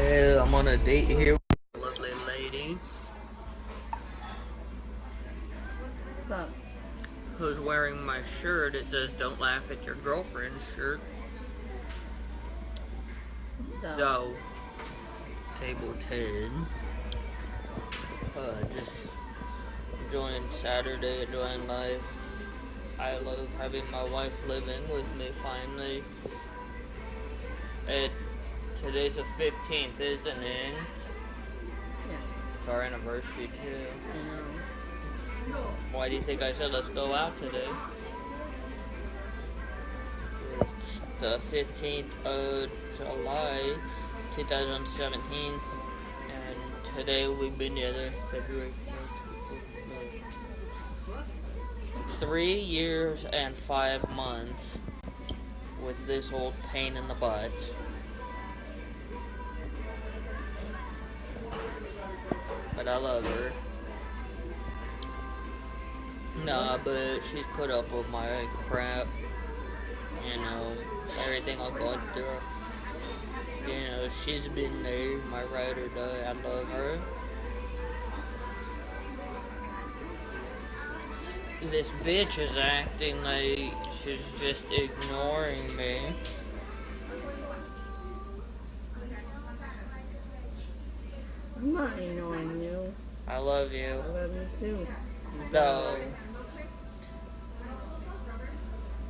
Well, I'm on a date here with a lovely lady What's up? who's wearing my shirt. It says, "Don't laugh at your girlfriend's shirt." So, table 10. Just enjoying Saturday, enjoying life. I love having my wife living with me finally. Today's the 15th, isn't it? Yes. It's our anniversary too. I know. Why do you think I said let's go out today? It's the 15th of July, 2017, and today we've been together February, March, April, May. 3 years and 5 months with this old pain in the butt. But I love her. Nah, but she's put up with my crap. You know, everything I've gone through. You know, she's been there, my ride or die. I love her. This bitch is acting like she's just ignoring me. I'm not ignoring you. I love you. I love you too. Though.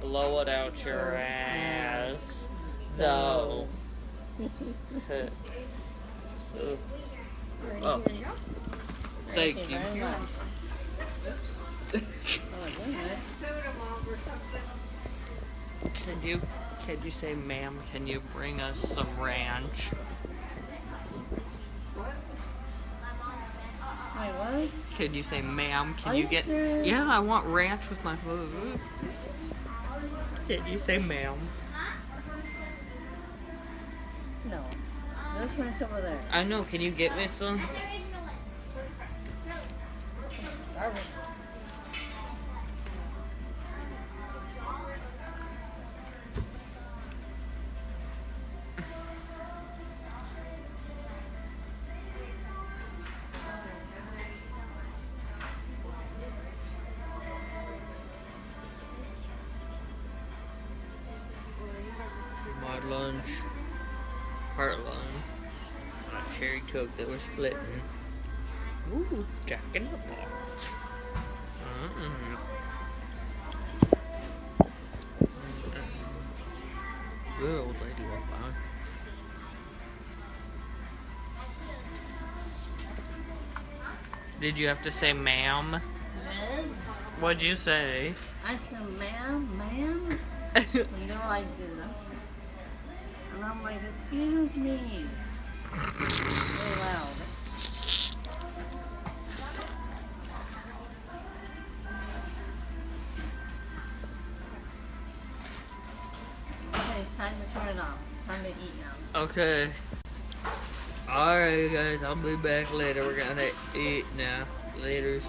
Blow it out your ass. Though. Oh. Thank you. Very much. Can you say, ma'am, can you bring us some ranch? Wait, what? Can you say, ma'am, can Are you you get... serious? Yeah, I want ranch with my food. Can you say, ma'am? No. There's ranch over there. I know, can you get me some? Garbage. My lunch, heart lunch, a cherry coke that we're splitting. Ooh, Jack in the Box. Good old lady walk by. Did you have to say ma'am? Yes. What'd you say? I said, ma'am? You know, like this. And I'm like, excuse me. Really loud. Okay, it's time to turn it off. It's time to eat now. Okay. Alright guys, I'll be back later. We're gonna eat now. Laters.